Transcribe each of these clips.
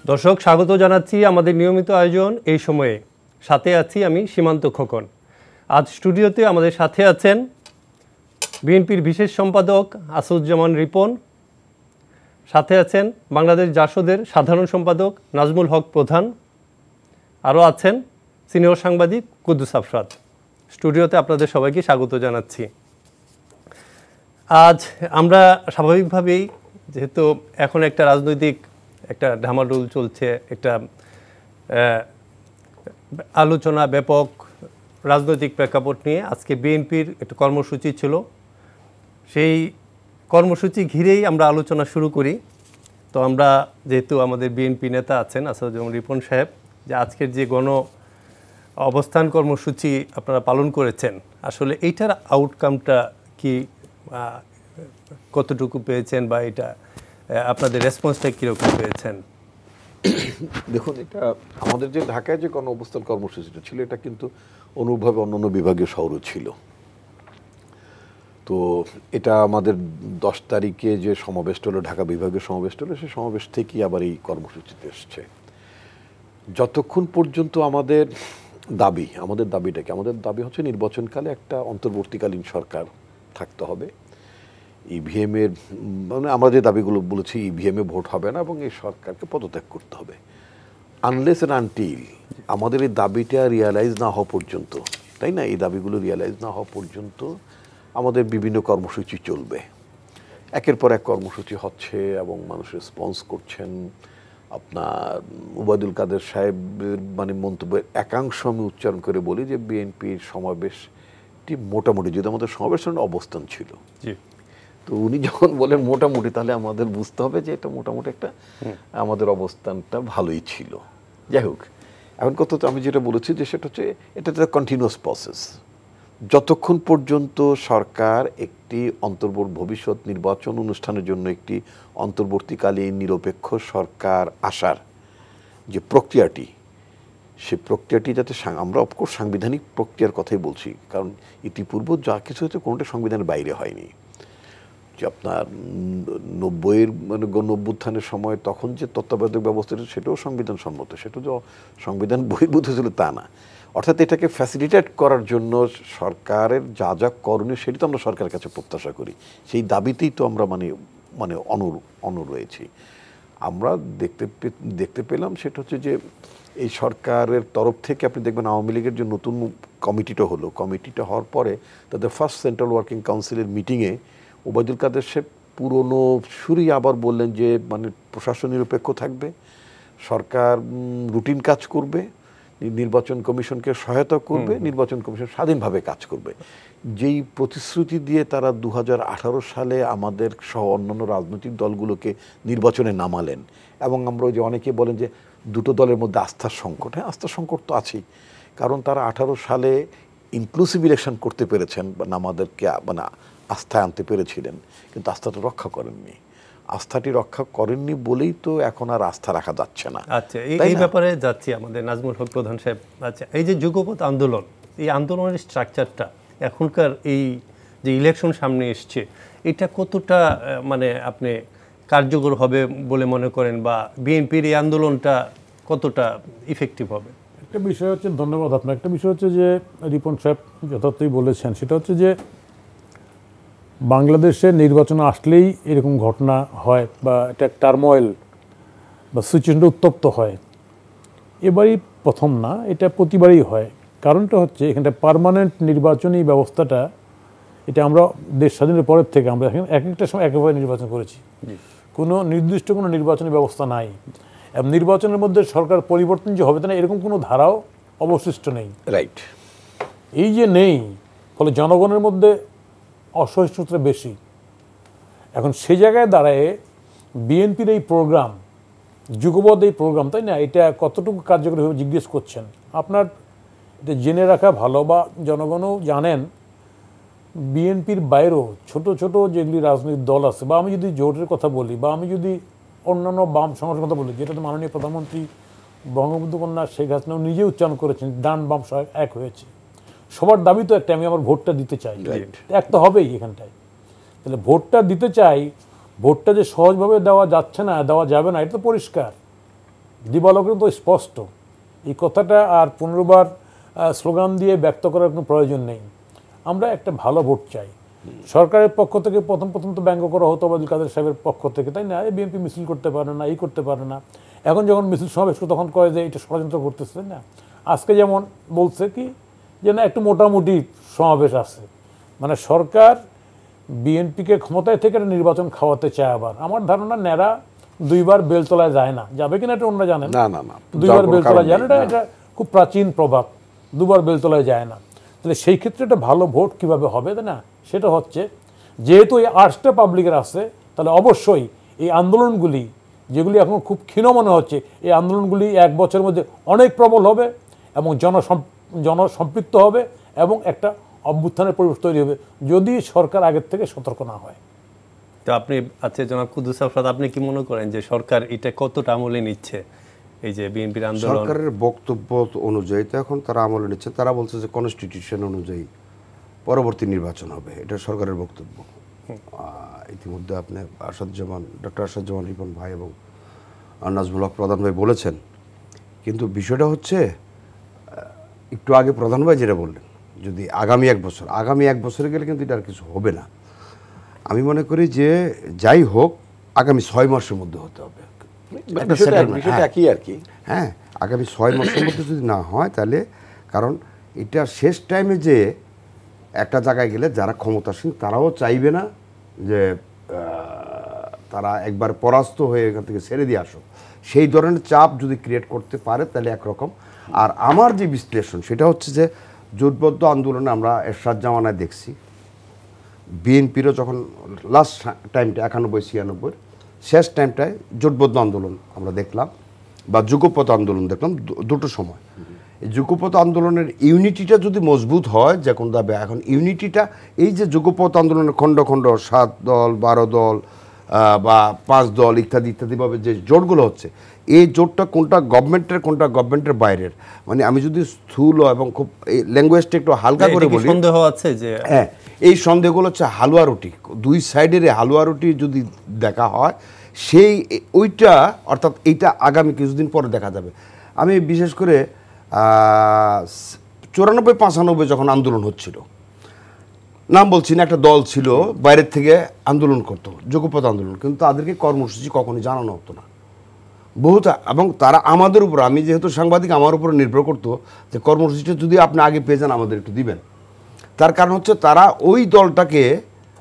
দর্শক স্বাগত জানাচ্ছি আমাদের নিয়মিত আয়োজন এই সময়ে। সাথে আছি আমি সীমান্ত খোকন। আজ স্টুডিওতে আমাদের সাথে আছেন বিএনপির বিশেষ সম্পাদক আসাদুজ্জামান রিপন, সাথে আছেন বাংলাদেশ জাসদের সাধারণ সম্পাদক নাজমুল হক প্রধান, আরও আছেন সিনিয়র সাংবাদিক কুদ্দুস আফরাদ। স্টুডিওতে আপনাদের সবাইকে স্বাগত জানাচ্ছি। আজ আমরা স্বাভাবিকভাবেই, যেহেতু এখন একটা রাজনৈতিক একটা ঢামাডোল চলছে, একটা আলোচনা ব্যাপক রাজনৈতিক প্রেক্ষাপট নিয়ে আজকে বিএনপির একটা কর্মসূচি ছিল। সেই কর্মসূচি ঘিরেই আমরা আলোচনা শুরু করি। তো আমরা যেহেতু আমাদের বিএনপি নেতা আছেন আসাদুজ্জামান রিপন সাহেব, যে আজকের যে গণ অবস্থান কর্মসূচি আপনারা পালন করেছেন, আসলে এইটার আউটকামটা কি, কতটুকু পেয়েছেন, বা এটা আপনাদের রেসপন্সটা কীরকম পেয়েছেন? দেখুন, এটা আমাদের যে ঢাকায় যে গণ অবস্থান কর্মসূচিটা ছিল, এটা কিন্তু অনুরূপভাবে অন্যান্য বিভাগীয় শহরও ছিল। তো এটা আমাদের 10 তারিখে যে সমাবেশটা হলো, ঢাকা বিভাগীয় সমাবেশটা হলো, সেই সমাবেশ থেকেই আবার এই কর্মসূচিতে এসছে। যতক্ষণ পর্যন্ত আমাদের দাবিটা কি? আমাদের দাবি হচ্ছে নির্বাচনকালে একটা অন্তর্বর্তীকালীন সরকার থাকতে হবে। ইভিএমের মানে আমরা যে দাবিগুলো বলেছি, ইভিএমে ভোট হবে না এবং এই সরকারকে পদত্যাগ করতে হবে। আনলেস এন্ড আনটিল আমাদের এই দাবিটা রিয়ালাইজ না হওয়া পর্যন্ত, তাই না, এই দাবিগুলো রিয়ালাইজ না হওয়া পর্যন্ত আমাদের বিভিন্ন কর্মসূচি চলবে। একের পর এক কর্মসূচি হচ্ছে এবং মানুষ রেসপন্স করছেন। আপনার ওবায়দুল কাদের সাহেবের মানে মন্তব্যের একাংশ আমি উচ্চারণ করে বলি যে বিএনপির সমাবেশটি মোটামুটি, যদি আমাদের সমাবেশের অবস্থান ছিল, তো উনি যখন বলেন মোটামুটি, তাহলে আমাদের বুঝতে হবে যে এটা মোটামুটি একটা আমাদের অবস্থানটা ভালোই ছিল। যাই হোক, এখন কথা আমি যেটা বলেছি যে সেটা হচ্ছে এটা একটা কন্টিনিউয়াস প্রসেস। যতক্ষণ পর্যন্ত সরকার একটি ভবিষ্যৎ নির্বাচন অনুষ্ঠানের জন্য একটি অন্তর্বর্তীকালীন নিরপেক্ষ সরকার আসার যে প্রক্রিয়াটি, সে প্রক্রিয়াটি যাতে, আমরা অফকোর্স সাংবিধানিক প্রক্রিয়ার কথাই বলছি, কারণ ইতিপূর্ব যা কিছু হচ্ছে কোনোটা সংবিধানের বাইরে হয়নি। যে আপনার 90-এর মানে গণ-অভ্যুত্থানের সময় তখন যে তত্ত্বাবধায়ক ব্যবস্থাটা, সেটাও সংবিধান সম্মত, সেটা যে সংবিধান বহির্ভূত ছিল তা না। অর্থাৎ এটাকে ফ্যাসিলিটেট করার জন্য সরকারের যা যা করণীয় সেটি তো আমরা সরকারের কাছে প্রত্যাশা করি। সেই দাবিতেই তো আমরা মানে অনড় রয়েছি। আমরা দেখতে পেলাম সেটা হচ্ছে যে এই সরকারের তরফ থেকে আপনি দেখবেন আওয়ামী লীগের যে নতুন কমিটিটা হওয়ার পরে তাদের ফার্স্ট সেন্ট্রাল ওয়ার্কিং কাউন্সিলের মিটিংয়ে ওবায়দুল কাদের সাহেব পুরনো সুরই আবার বললেন যে মানে প্রশাসন নিরপেক্ষ থাকবে, সরকার রুটিন কাজ করবে, নির্বাচন কমিশনকে সহায়তা করবে, নির্বাচন কমিশন স্বাধীনভাবে কাজ করবে। যেই প্রতিশ্রুতি দিয়ে তারা 2018 সালে আমাদের সহ অন্যান্য রাজনৈতিক দলগুলোকে নির্বাচনে নামালেন, এবং আমরা যে অনেকে বলেন যে দুটো দলের মধ্যে আস্থার সংকট, হ্যাঁ, আস্থার সংকট তো আছেই, কারণ তারা 18 সালে ইনক্লুসিভ ইলেকশন করতে পেরেছেন, আমাদেরকে মানে আস্থায় আনতে পেরেছিলেন, কিন্তু আস্থাটা রক্ষা করেননি বলেই তো এখন আর আস্থা রাখা যাচ্ছে না। আচ্ছা, এই ব্যাপারে যাচ্ছি আমাদের নাজমুল হক প্রধান সাহেব। আচ্ছা, এই যে যুগপৎ আন্দোলন, এই আন্দোলনের স্ট্রাকচারটা এখনকার এই যে ইলেকশন সামনে এসছে, এটা কতটা মানে আপনি কার্যকর হবে বলে মনে করেন, বা বিএনপির এই আন্দোলনটা কতটা ইফেক্টিভ হবে? একটা বিষয় হচ্ছে, ধন্যবাদ আপনার, একটা বিষয় হচ্ছে যে রিপন সাহেব যথার্থই বলেছেন, সেটা হচ্ছে যে বাংলাদেশের নির্বাচন আসলেই এরকম ঘটনা হয় বা একটা টার্ময়েল বা সিচুয়েশনটা উত্তপ্ত হয়। এবারই প্রথম না, এটা প্রতিবারই হয়। কারণটা হচ্ছে এখানটা পার্মানেন্ট নির্বাচনী ব্যবস্থাটা, এটা আমরা দেশ স্বাধীনের পরের থেকে আমরা এক একটা সময় একেবারে নির্বাচন করেছি, কোনো নির্দিষ্ট কোনো নির্বাচনী ব্যবস্থা নাই, এবং নির্বাচনের মধ্যে সরকার পরিবর্তন যে হবে তা না এরকম কোনো ধারাও অবশিষ্ট নেই। রাইট, এই যে নেই, ফলে জনগণের মধ্যে অসহিষ্ণুতা বেশি। এখন সে জায়গায় দাঁড়ায় বিএনপির এই প্রোগ্রাম, যুগবদ্ধ এই প্রোগ্রাম, তাই না, এটা কতটুকু কার্যকরী হবে জিজ্ঞেস করছেন। আপনার এটা জেনে রাখা ভালো, বা জনগণও জানেন, বিএনপির বাইরেও ছোট ছোট যেগুলি রাজনৈতিক দল আছে, বা আমি যদি জোটের কথা বলি, বা আমি যদি অন্যান্য বাম সংগঠনের কথা বলি, যেটাতে মাননীয় প্রধানমন্ত্রী বঙ্গবন্ধু কন্যা শেখ হাসিনাও নিজে উচ্চারণ করেছেন, ডান বাম সব এক হয়েছে। সবার দাবি তো একটা, আমি আমার ভোটটা দিতে চাই, এক তো হবেই এখানটায়। তাহলে ভোটটা দিতে চাই, ভোটটা যে সহজভাবে দেওয়া যাচ্ছে না, দেওয়া যাবে না, এটা তো পরিষ্কার। দিবালোক কিন্তু স্পষ্ট। এই কথাটা আর পুনর্বার স্লোগান দিয়ে ব্যক্ত করার কোনো প্রয়োজন নেই। আমরা একটা ভালো ভোট চাই। সরকারের পক্ষ থেকে প্রথম তো ব্যঙ্গ করা হতো ওবায়দুল কাদের সাহেবের পক্ষ থেকে, তাই না, এই বিএনপি মিছিল করতে পারে না, এই করতে পারে না। এখন যখন মিছিল সমাবেশ তখন কয় যে এটা ষড়যন্ত্র করতেছে, তাই না। আজকে যেমন বলছে কি যে না একটু মোটামুটি সমাবেশ আছে, মানে সরকার বিএনপিকে ক্ষমতায় থেকে একটা নির্বাচন খাওয়াতে চায়। আবার আমার ধারণা নেরা দুইবার বেলতলায় যায় না, যাবে কিনা এটা অন্যরা জানেন না, দুইবার বেলতলায় যায় না, এটা খুব প্রাচীন প্রভাব, দুবার বেলতলায় যায় না। তাহলে সেই ক্ষেত্রে একটা ভালো ভোট কিভাবে হবে, তাই না, সেটা হচ্ছে যেহেতু এই 8টা পাবলিকের আছে, তাহলে অবশ্যই এই আন্দোলনগুলি যেগুলি এখন খুব ক্ষীণ মনে হচ্ছে, এই আন্দোলনগুলি 1 বছরের মধ্যে অনেক প্রবল হবে এবং জনসম্পৃক্ত হবে এবং একটা অভ্যুত্থানের পরিবেশ তৈরি হবে যদি সরকার আগের থেকে সতর্ক না হয়। তো আপনি আচ্ছা জনাব কুদ্দুস আফরাদ, আপনি কি মনে করেন যে সরকার এটা কতটা আমলে নিচ্ছে, এই যে বিএনপির আন্দোলন? সরকারের বক্তব্য অনুযায়ী তো এখন তারা আমলে নিচ্ছে, তারা বলছে যে কনস্টিটিউশন অনুযায়ী পরবর্তী নির্বাচন হবে, এটা সরকারের বক্তব্য। ইতিমধ্যে আপনি ডক্টর আসাদুজ্জামান রিপন ভাই এবং নাজমুল হক প্রধান ভাই বলেছেন, কিন্তু বিষয়টা হচ্ছে একটু আগে প্রধান ভাই যেটা বললেন, যদি আগামী 1 বছরে গেলে কিন্তু এটা আর কিছু হবে না। আমি মনে করি যে যাই হোক আগামী 6 মাসের মধ্যে হতে হবে। বিষয়টা কি আর কি, হ্যাঁ, আগামী 6 মাসের মধ্যে যদি না হয় তাহলে, কারণ এটা শেষ টাইমে যে একটা জায়গায় গেলে যারা ক্ষমতাসীন তারাও চাইবে না যে তারা একবার পরাস্ত হয়ে এখান থেকে ছেড়ে দিয়ে আসো। সেই ধরনের চাপ যদি ক্রিয়েট করতে পারে তাহলে একরকম। আর আমার যে বিশ্লেষণ সেটা হচ্ছে যে জোটবদ্ধ আন্দোলনে আমরা এরশাদ জামানায় দেখছি, বিএনপিরও যখন লাস্ট টাইমটা 91-96 শেষ টাইমটায় জোটবদ্ধ আন্দোলন আমরা দেখলাম বা যুগপথ আন্দোলন দেখলাম, দুটো সময়। এই যুগপথ আন্দোলনের ইউনিটিটা যদি মজবুত হয়, যে কোন দাবে এখন ইউনিটিটা, এই যে যুগপথ আন্দোলনের খণ্ড 7 দল 12 দল বা 5 দল ইত্যাদিভাবে যে জোটগুলো হচ্ছে, এই জোটটা কোনটা গভর্নমেন্টের কোনটা গভর্নমেন্টের বাইরের, মানে আমি যদি স্থূল এবং খুব এই ল্যাঙ্গুয়েজটা একটু হালকা করে বলি, সন্দেহ আছে যে হ্যাঁ, এই সন্দেহগুলো হচ্ছে হালুয়া রুটি, দুই সাইডের হালুয়া রুটি যদি দেখা হয়, সেই ওইটা অর্থাৎ এইটা আগামী কিছুদিন পরে দেখা যাবে। আমি বিশেষ করে 94-95 যখন আন্দোলন হচ্ছিল, নাম বলছি না, একটা দল ছিল বাইরের থেকে আন্দোলন করতো, যুগপথ আন্দোলন, কিন্তু তাদেরকে কর্মসূচি কখনোই জানানো হতো না বহুত, এবং তারা আমাদের উপর, আমি যেহেতু সাংবাদিক আমার উপর নির্ভর করতো যে কর্মসূচিটা যদি আপনি আগে পেয়ে যান আমাদের একটু দিবেন। তার কারণ হচ্ছে তারা ওই দলটাকে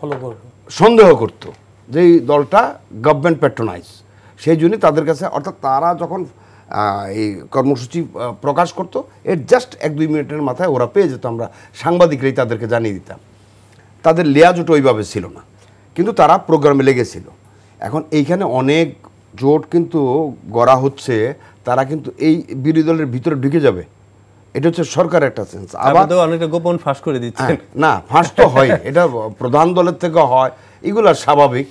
ফলো করবে, সন্দেহ করত যে এই দলটা গভর্নমেন্ট প্যাট্রোনাইজ, সেই জন্যই তাদের কাছে, অর্থাৎ তারা যখন এই কর্মসূচি প্রকাশ করতো এর জাস্ট 1-2 মিনিটের মাথায় ওরা পেয়ে যেত, আমরা সাংবাদিকরাই তাদেরকে জানিয়ে দিতাম। তাদের লেয়াজোট ওইভাবে ছিল না, কিন্তু তারা প্রোগ্রামে লেগেছিল। এখন এইখানে অনেক জোট কিন্তু গড়া হচ্ছে, তারা কিন্তু এই বিরোধী দলের ভিতরে ঢুকে যাবে, এটা হচ্ছে সরকার একটা সেন্স। আবার অনেকটা গোপন ফাঁস করে দিচ্ছে, না ফাঁস তো হয়, এটা প্রধান দলের থেকে হয়, এগুলো স্বাভাবিক,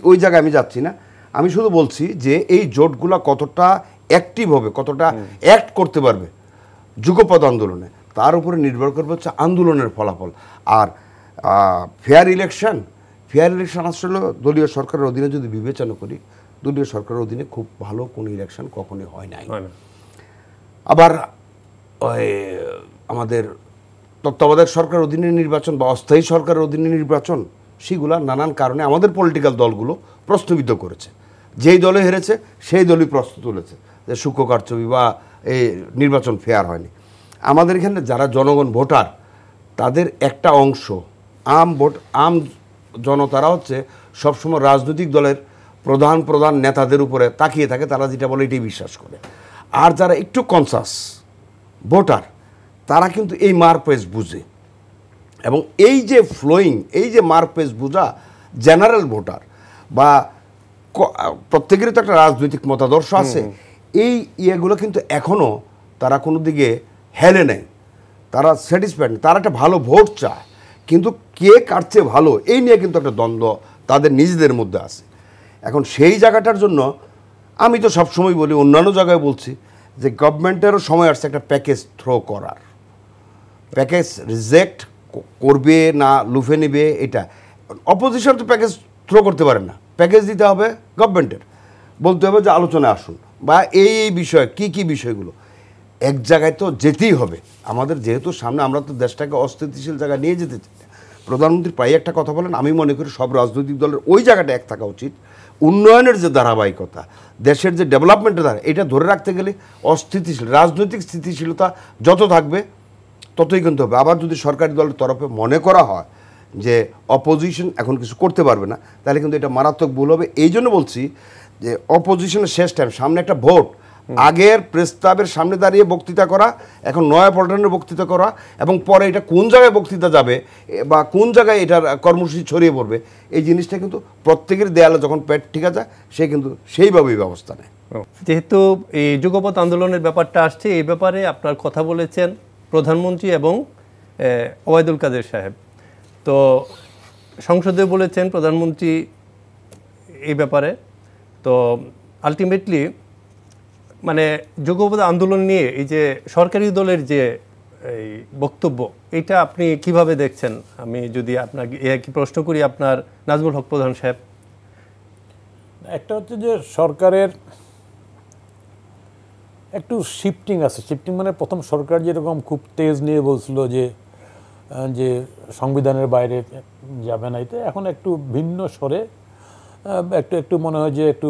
ওই জায়গায় আমি যাচ্ছি না। আমি শুধু বলছি যে এই জোটগুলো কতটা অ্যাক্টিভ হবে, কতটা অ্যাক্ট করতে পারবে যুগপথ আন্দোলনে, তার উপরে নির্ভর করবে হচ্ছে আন্দোলনের ফলাফল। আর ফেয়ার ইলেকশন আসলে দলীয় সরকারের অধীনে যদি বিবেচনা করি, দলীয় সরকারের অধীনে খুব ভালো কোনো ইলেকশন কখনোই হয় নাই। আবার আমাদের তত্ত্বাবধায়ক সরকারের অধীনে নির্বাচন বা অস্থায়ী সরকারের অধীনে নির্বাচন, সেগুলো নানান কারণে আমাদের পলিটিক্যাল দলগুলো প্রশ্নবিদ্ধ করেছে। যেই দলে হেরেছে সেই দলই প্রশ্ন তুলেছে যে সূক্ষ্ম কারচুপি বা এই নির্বাচন ফেয়ার হয়নি। আমাদের এখানে যারা জনগণ ভোটার, তাদের একটা অংশ আম জনতারা হচ্ছে সবসময় রাজনৈতিক দলের প্রধান নেতাদের উপরে তাকিয়ে থাকে, তারা যেটা বলে এটাই বিশ্বাস করে। আর যারা একটু কনসাস ভোটার, তারা কিন্তু এই মারপেজ বুঝে, এবং এই যে ফ্লোয়িং, এই যে মারপেজ বোঝা জেনারেল ভোটার বা প্রত্যেকেরই তো একটা রাজনৈতিক মতাদর্শ আছে, এই ইয়েগুলো কিন্তু এখনও তারা কোনো দিকে হেলে নেই, তারা স্যাটিসফাইড, তারা একটা ভালো ভোট চায়, কিন্তু কে কাটছে ভালো এই নিয়ে কিন্তু একটা দ্বন্দ্ব তাদের নিজেদের মধ্যে আছে। এখন সেই জায়গাটার জন্য আমি তো সবসময় বলি, অন্যান্য জায়গায় বলছি যে গভর্নমেন্টেরও সময় আসছে একটা প্যাকেজ থ্রো করার, প্যাকেজ রিজেক্ট করবে না লুফে নেবে, এটা অপোজিশন তো প্যাকেজ থ্রো করতে পারে না, প্যাকেজ দিতে হবে গভর্নমেন্টের, বলতে হবে যে আলোচনায় আসুন, বা এই বিষয় কি বিষয়গুলো এক জায়গায় তো যেতেই হবে আমাদের, যেহেতু সামনে আমরা তো দেশটাকে অস্থিতিশীল জায়গায় নিয়ে যেতে চাই। প্রধানমন্ত্রী প্রায় একটা কথা বলেন, আমি মনে করি সব রাজনৈতিক দলের ওই জায়গাটা এক থাকা উচিত। উন্নয়নের যে ধারাবাহিকতা, দেশের যে ডেভেলপমেন্টের ধারা, এটা ধরে রাখতে গেলে অস্থিতিশীল রাজনৈতিক স্থিতিশীলতা যত থাকবে ততই কিন্তু হবে। আবার যদি সরকারি দলের তরফে মনে করা হয় যে অপোজিশন এখন কিছু করতে পারবে না, তাহলে কিন্তু এটা মারাত্মক ভুল হবে। এই জন্য বলছি যে অপোজিশনের শেষ টাইম, সামনে একটা ভোট, আগের প্রস্তাবের সামনে দাঁড়িয়ে বক্তৃতা করা, এখন নয়া পল্টনের বক্তৃতা করা, এবং পরে এটা কোন জায়গায় বক্তৃতা যাবে বা কোন জায়গায় এটার কর্মসূচি ছড়িয়ে পড়বে, এই জিনিসটা কিন্তু প্রত্যেকের দেয়ালে যখন পেট ঠিক আছে সে কিন্তু সেইভাবেই ব্যবস্থা নেয়। যেহেতু এই যুগপৎ আন্দোলনের ব্যাপারটা আসছে, এই ব্যাপারে আপনার কথা বলেছেন প্রধানমন্ত্রী এবং ওবায়দুল কাদের সাহেব, তো সংসদে বলেছেন প্রধানমন্ত্রী এই ব্যাপারে। তো আলটিমেটলি মানে যুগপৎ আন্দোলন নিয়ে এই যে সরকারি দলের যে এই বক্তব্য, এটা আপনি কিভাবে দেখছেন? আমি যদি আপনাকে একই প্রশ্ন করি আপনার নাজমুল হক প্রধান সাহেব। একটা হচ্ছে যে সরকারের একটু শিফটিং আছে। শিফটিং মানে প্রথম সরকার যেরকম খুব তেজ নিয়ে বলছিল যে সংবিধানের বাইরে যাবে না, এতে এখন একটু ভিন্ন স্বরে একটু মনে হয় যে একটু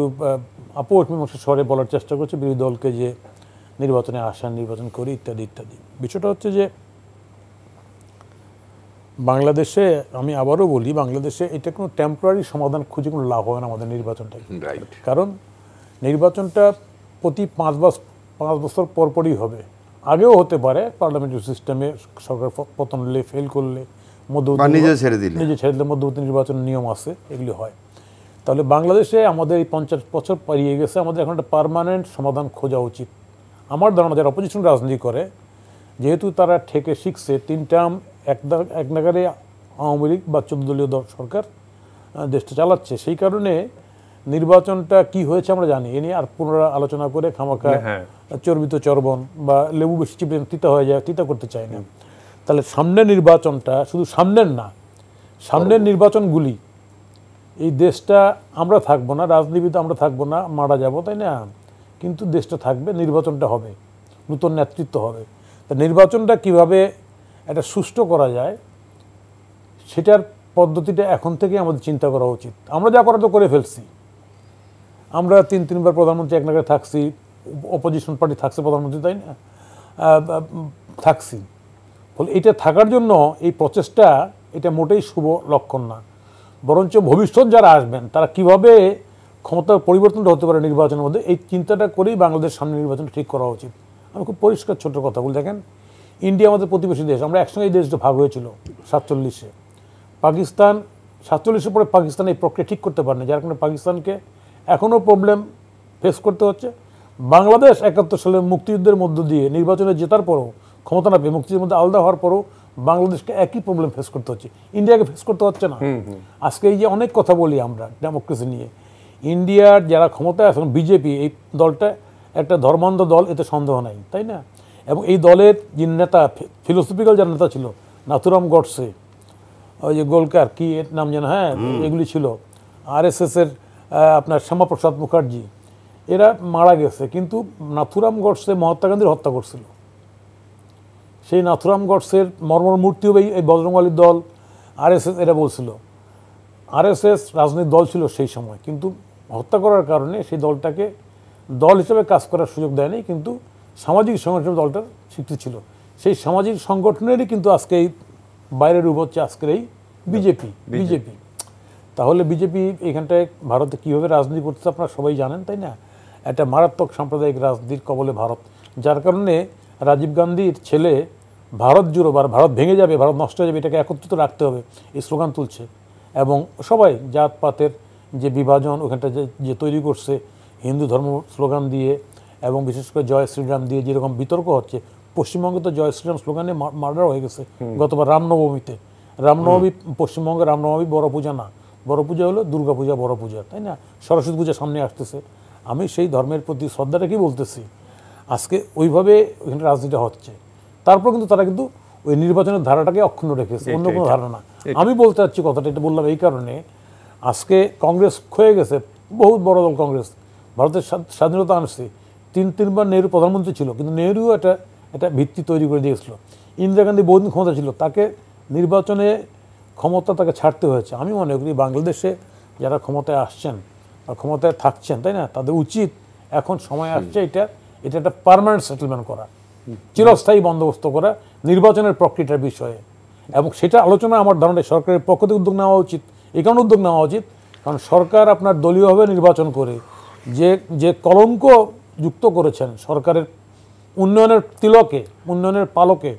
আপোষ মীমাংসার স্বরে বলার চেষ্টা করছে বিরোধী দলকে যে নির্বাচনে আসা, নির্বাচন করি ইত্যাদি ইত্যাদি। বিষয়টা হচ্ছে যে বাংলাদেশে, আমি আবারও বলি, বাংলাদেশে এটা কোনো টেম্পোরারি সমাধান খুঁজে কোনো লাভ হবে না আমাদের নির্বাচনটাকে। কারণ নির্বাচনটা প্রতি 5 বছর পরপরই হবে। আগেও হতে পারে, পার্লামেন্টারি সিস্টেমে সরকার পতন হলে, ফেল করলে, নিজে ছেড়ে দিলে মধ্যবর্তী নির্বাচন নিয়ম আছে, এগুলি হয়। তাহলে বাংলাদেশে আমাদের এই 50 বছর পেরিয়ে গেছে, আমাদের এখন একটা পার্মানেন্ট সমাধান খোঁজা উচিত। আমার ধারণা যারা অপোজিশন রাজনীতি করে, যেহেতু তারা ঠেকে শিখছে 3 টার্ম এক নাগারে আওয়ামী লীগ বা 14 দলীয় সরকার দেশটা চালাচ্ছে, সেই কারণে নির্বাচনটা কি হয়েছে আমরা জানি। এ নিয়ে আর পুনরা আলোচনা করে খামাখা চর্বিত চর্বণ বা লেবু বেশি চিপে তিতা হয়ে যায়, তিতা করতে চায় না। তাহলে সামনের নির্বাচনটা শুধু সামনের না, সামনের নির্বাচনগুলি এই দেশটা আমরা থাকবো না, রাজনীতিতে আমরা থাকবো না, মারা যাব, তাই না? কিন্তু দেশটা থাকবে, নির্বাচনটা হবে, নতুন নেতৃত্ব হবে। তা নির্বাচনটা কিভাবে একটা সুষ্ঠু করা যায় সেটার পদ্ধতিটা এখন থেকে আমাদের চিন্তা করা উচিত। আমরা যা করা তো করে ফেলছি, আমরা 3বার প্রধানমন্ত্রী এক নাগারে থাকছি, অপোজিশন পার্টি থাকছে প্রধানমন্ত্রী, তাই না? থাকছি। ফলে এটা থাকার জন্য এই প্রচেষ্টা এটা মোটেই শুভ লক্ষণ না। বরঞ্চ ভবিষ্যৎ যারা আসবেন তারা কিভাবে ক্ষমতার পরিবর্তনটা হতে পারে নির্বাচনের মধ্যে, এই চিন্তাটা করেই বাংলাদেশ সামনে নির্বাচনটা ঠিক করা উচিত। আমি খুব পরিষ্কার ছোট কথা বলি, দেখেন ইন্ডিয়া আমাদের প্রতিবেশী দেশ, আমরা একসঙ্গে এই দেশটা ভাগ হয়েছিল 47-এ। পাকিস্তান 47-এর পরে পাকিস্তান এই প্রক্রিয়া ঠিক করতে পারেনি, যার কারণে পাকিস্তানকে এখনও প্রবলেম ফেস করতে হচ্ছে। বাংলাদেশ 71 সালের মুক্তিযুদ্ধের মধ্য দিয়ে নির্বাচনে জেতার পরও, ক্ষমতা না পেয়ে মুক্তিযুদ্ধের মধ্যে আলাদা হওয়ার পরও বাংলাদেশকে একই প্রবলেম ফেস করতে হচ্ছে, ইন্ডিয়াকে ফেস করতে হচ্ছে না। আজকে এই যে অনেক কথা বলি আমরা ডেমোক্রেসি নিয়ে, ইন্ডিয়ার যারা ক্ষমতায় আছেন বিজেপি, এই দলটা একটা ধর্মান্ধ দল, এতে সন্দেহ নাই, তাই না? এবং এই দলের যে নেতা, ফিলোসফিক্যাল যারা নেতা ছিল, নাথুরাম গডসে, ওই যে গোলকার কি এর নাম যেন, হ্যাঁ, এগুলি ছিল, RSS-এর আপনার শ্যামাপ্রসাদ মুখার্জি, এরা মারা গেছে। কিন্তু নাথুরাম গডসে মহাত্মা গান্ধীর হত্যা করছিল। সেই নাথুরাম গডসের মূর্তি হবে এই বজরংওয়ালির দল, RSS, এরা বলছিল। RSS রাজনৈতিক দল ছিল সেই সময়, কিন্তু হত্যা করার কারণে সেই দলটাকে দল হিসেবে কাজ করার সুযোগ দেয়নি, কিন্তু সামাজিক সংগঠনের দলটার স্বীকৃতি ছিল। সেই সামাজিক সংগঠনেরই কিন্তু আজকে এই বাইরের রূপ হচ্ছে আজকের এই বিজেপি। তাহলে বিজেপি এখানটায় ভারতে কীভাবে রাজনীতি করতেছে আপনারা সবাই জানেন, তাই না? একটা মারাত্মক সাম্প্রদায়িক রাজনীতির কবলে ভারত, যার কারণে রাজীব গান্ধীর ছেলে ভারত জুড়ো, ভারত ভেঙে যাবে, ভারত নষ্ট হয়ে যাবে, এটাকে একত্রিত রাখতে হবে, এই স্লোগান তুলছে। এবং সবাই জাতপাতের যে বিভাজন ওখানটা যে তৈরি করছে হিন্দু ধর্ম স্লোগান দিয়ে, এবং বিশেষ করে জয় শ্রীরাম দিয়ে যেরকম বিতর্ক হচ্ছে, পশ্চিমবঙ্গে তো জয় শ্রীরাম স্লোগানে মার্ডার হয়ে গেছে গতবার রামনবমীতে। রামনবমী পশ্চিমবঙ্গে রামনবমী বড় পূজা না, বড় পূজা হলো দুর্গা পূজা, বড় পূজা, তাই না? সরস্বতী পূজা সামনে আসতেছে। আমি সেই ধর্মের প্রতি শ্রদ্ধাটা কি বলতেছি, আজকে ওইভাবে ওইখানে রাজনীতি হচ্ছে। তারপর কিন্তু তারা কিন্তু ওই নির্বাচনের ধারাটাকে অক্ষুণ্ণ রেখেছে, অন্য কোনো ধারণা। আমি বলতে চাচ্ছি কথাটা, এটা বললাম এই কারণে, আজকে কংগ্রেস ক্ষয়ে গেছে, বহুত বড় দল কংগ্রেস, ভারতের স্বাধীনতা আনছে, তিনবার নেহরু প্রধানমন্ত্রী ছিল, কিন্তু নেহরু একটা ভিত্তি তৈরি করে দিয়েছিল। ইন্দিরা গান্ধী বহুদিন ক্ষমতা ছিল, তাকে নির্বাচনে ক্ষমতা তাকে ছাড়তে হয়েছে। আমি মনে করি বাংলাদেশে যারা ক্ষমতায় আসছেন আর ক্ষমতায় থাকছেন, তাই না, তাদের উচিত এখন সময় আসছে এটা একটা পার্মানেন্ট সেটেলমেন্ট করা, চিরস্থায়ী বন্দোবস্ত করা নির্বাচনের প্রক্রিয়াটার বিষয়ে। এবং সেটা আলোচনা আমার ধারণা সরকারের পক্ষ থেকে উদ্যোগ নেওয়া উচিত। এই কারণে উদ্যোগ নেওয়া উচিত কারণ সরকার আপনার দলীয়ভাবে নির্বাচন করে যে কলঙ্ক যুক্ত করেছেন সরকারের উন্নয়নের তিলকে, উন্নয়নের পালকে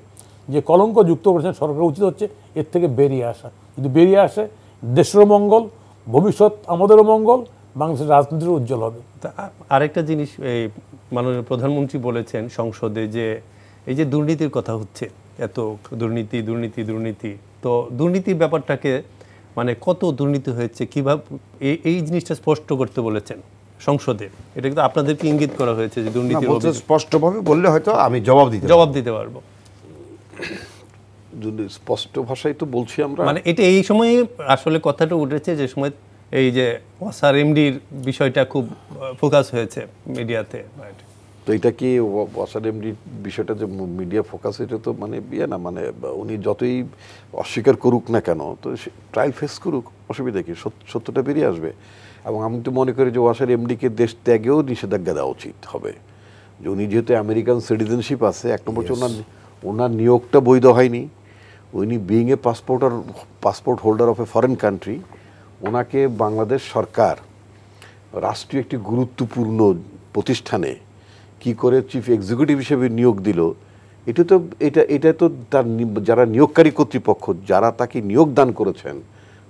যে কলঙ্ক যুক্ত করেছেন, সরকারের উচিত হচ্ছে এর থেকে বেরিয়ে আসা। যদি বেরিয়ে আসে দেশেরও মঙ্গল, ভবিষ্যৎ আমাদেরও মঙ্গল, বাংলাদেশের রাজনীতির উজ্জ্বল হবে। আরেকটা জিনিস এই মাননীয় প্রধানমন্ত্রী বলেছেন সংসদে যে এই যে দুর্নীতির কথা হচ্ছে, এত দুর্নীতি দুর্নীতি দুর্নীতি, তো দুর্নীতির ব্যাপারটাকে মানে কত দুর্নীতি হয়েছে কিভাবে এই জিনিসটা স্পষ্ট করতে বলেছেন সংসদে। এটা কিন্তু আপনাদেরকে ইঙ্গিত করা হয়েছে যে দুর্নীতি স্পষ্টভাবে বললে হয়তো আমি জবাব দিতে পারবো। যদি স্পষ্ট ভাষায় তো বলছি আমরা, মানে এটা এই সময়ে আসলে কথাটা উঠেছে যে সময় এই যে ওয়াসার এমডির বিষয়টা খুব ফোকাস হয়েছে মিডিয়াতে। তো এটা কি ওয়াসার এমডির বিষয়টা যে মিডিয়া ফোকাস, এটা তো মানে বিয়ে না, মানে উনি যতই অস্বীকার করুক না কেন, তো ট্রায়াল ফেস করুক, অসুবিধা কি, সত্যটা বেরিয়ে আসবে। এবং আমি তো মনে করি যে ওয়াসার এমডিকে দেশ ত্যাগেও নিষেধাজ্ঞা দেওয়া উচিত হবে। যে উনি যেহেতু আমেরিকান সিটিজেনশিপ আছে, এক নম্বর ওনার নিয়োগটা বৈধ হয়নি, উনি being a passport holder of A foreign country, ওনাকে বাংলাদেশ সরকার রাষ্ট্রীয় একটি গুরুত্বপূর্ণ প্রতিষ্ঠানে কি করে চিফ এক্সিকিউটিভ হিসেবে নিয়োগ দিল, এটা তো তার যারা নিয়োগকারী কর্তৃপক্ষ, যারা তাকে নিয়োগ দান করেছেন,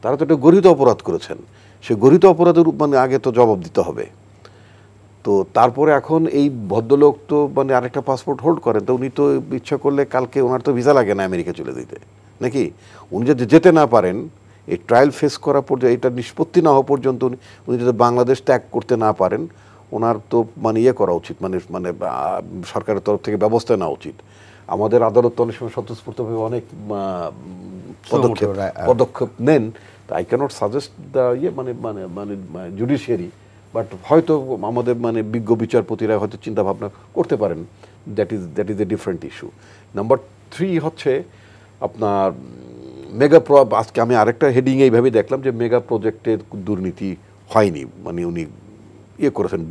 তারা তো একটা গরিত অপরাধ করেছেন। সে গরিত অপরাধের মানে আগে তো জবাব দিতে হবে। তো তারপরে এখন এই ভদ্রলোক তো মানে আরেকটা পাসপোর্ট হোল্ড করেন, তো উনি তো ইচ্ছা করলে কালকে ওনার তো ভিসা লাগে না আমেরিকা চলে যেতে, নাকি? উনি যদি যেতে না পারেন, এই ট্রায়াল ফেস করা পর্যন্ত, এটা নিষ্পত্তি না হওয়া পর্যন্ত উনি যদি বাংলাদেশ ত্যাগ করতে না পারেন, ওনার তো মানে করা উচিত, মানে সরকারের তরফ থেকে ব্যবস্থা নেওয়া উচিত। আমাদের আদালত অনেক সময় স্বতঃস্ফূর্তভাবে অনেক পদক্ষেপ নেন। আই ক্যানট সাজেস্ট দ্য মানে জুডিশিয়ারি, বাট হয়তো আমাদের মানে বিজ্ঞ বিচারপতিরা হয়তো চিন্তা ভাবনা করতে পারেন। That is a different issue. Number 3 হচ্ছে আপনার আজকে আমি আরেকটা হেডিং এইভাবে দেখলাম যে মেগা প্রজেক্টের দুর্নীতি হয়নি, মানে উনি করেছেন,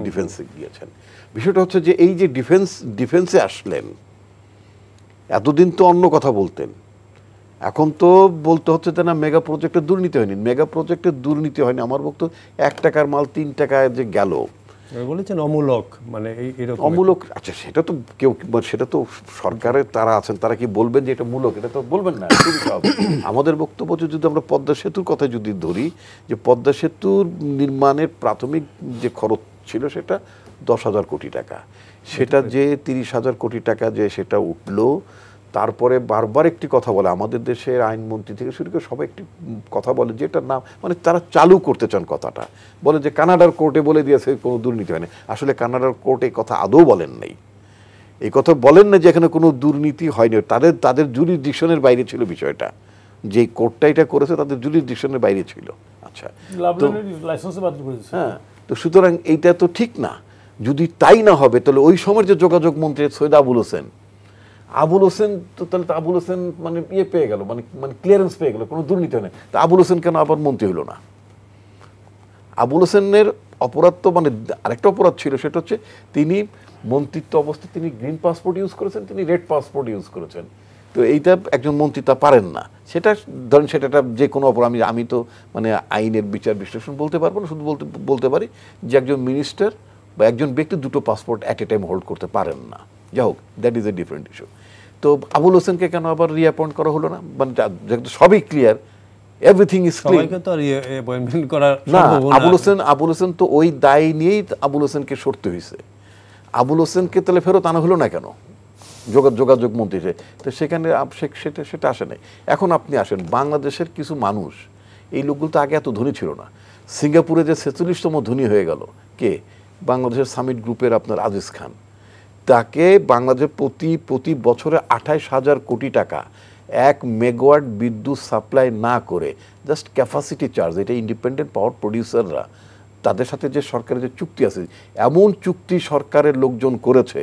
ডিফেন্সে গিয়েছেন। বিষয়টা হচ্ছে যে এই যে ডিফেন্সে আসলেন, এতদিন তো অন্য কথা বলতেন, এখন তো বলতে হচ্ছে যে না মেগা প্রজেক্টের দুর্নীতি হয়নি। মেগা প্রজেক্টের দুর্নীতি হয়নি, আমার বক্তব্য 1 টাকার মাল 3 টাকায় যে গেল, বলেছেন অমূলক, মানে অমূলক। আচ্ছা, সেটা তো কেউ, সেটা তো সরকারের তারা আছেন, তারা কি বলবেন যে এটা মূলক? এটা তো বলবেন না। আমাদের বক্তব্য যদি আমরা পদ্মা সেতুর কথা যদি ধরি, যে পদ্মা সেতুর নির্মাণের প্রাথমিক যে খরচ ছিল সেটা 10,000 কোটি টাকা, সেটা যে 30,000 কোটি টাকা যে সেটা উঠলো, তারপরে বারবার একটি কথা বলে আমাদের দেশের আইনমন্ত্রী থেকে শুরু করে সবাই একটি কথা বলে, যেটার নাম মানে তারা চালু করতে চান কথাটা, বলে যে কানাডার কোর্টে বলে দিয়েছে কোনো দুর্নীতি হয়নি। আসলে কানাডার কোর্ট এই কথা আদৌ বলেন নাই, এই কথা বলেন না যে এখানে কোনো দুর্নীতি হয়নি। তাদের জুরিসডিকশনের বাইরে ছিল বিষয়টা, যে কোর্টটা এটা করেছে তাদের জুরিসডিকশনের বাইরে ছিল। আচ্ছা, হ্যাঁ, তো সুতরাং এইটা তো ঠিক না। যদি তাই না হবে তাহলে ওই সময়ের যে যোগাযোগ মন্ত্রী সৈয়দ আবুল হোসেন তো তাহলে তো আবুল হোসেন মানে পেয়ে গেল, মানে ক্লিয়ারেন্স পেয়ে গেল, কোনো দুর্নীতি হয় না। তা আবুল হোসেন কেন আবার মন্ত্রী হলো না? আবুল হোসেনের অপরাধ তো মানে আরেকটা অপরাধ ছিল, সেটা হচ্ছে তিনি মন্ত্রিত্ব অবস্থায় তিনি গ্রিন পাসপোর্ট ইউজ করেছেন, তিনি রেড পাসপোর্ট ইউজ করেছেন। তো এইটা একজন মন্ত্রী তা পারেন না। সেটা ধরেন সেটা যে কোনো অপরাধ, আমি তো মানে আইনের বিচার বিশ্লেষণ বলতে পারবো না, শুধু বলতে পারি যে একজন মিনিস্টার বা একজন ব্যক্তি দুটো passport at a time hold করতে পারেন না। যাই হোক, that is a different issue. তো আবুল হোসেনকে কেন আবার রিঅ্যাপয়েন্ট করা হলো না? মানে সবই ক্লিয়ার, এভরিথিং ইজ ক্লিয়ার। না, আবুল হোসেন তো ওই দায় নিয়েই আবুল হোসেনকে সরতে হয়েছে। আবুল হোসেনকে তাহলে ফেরত আনা হলো না কেন যোগাযোগ মন্ত্রী? তো সেখানে সেটা আসে নাই। এখন আপনি আসেন বাংলাদেশের কিছু মানুষ, এই লোকগুলো তো আগে এত ধনী ছিল না। সিঙ্গাপুরে যে 46তম ধনী হয়ে গেল কে? বাংলাদেশের সামিট গ্রুপের আপনার আজিজ খান। তাকে বাংলাদেশের প্রতি বছরে 28,000 কোটি টাকা 1 মেগাওয়াট বিদ্যুৎ সাপ্লাই না করে জাস্ট ক্যাপাসিটি চার্জ, এটা ইন্ডিপেন্ডেন্ট পাওয়ার প্রডিউসাররা তাদের সাথে যে সরকারের যে চুক্তি আছে, এমন চুক্তি সরকারের লোকজন করেছে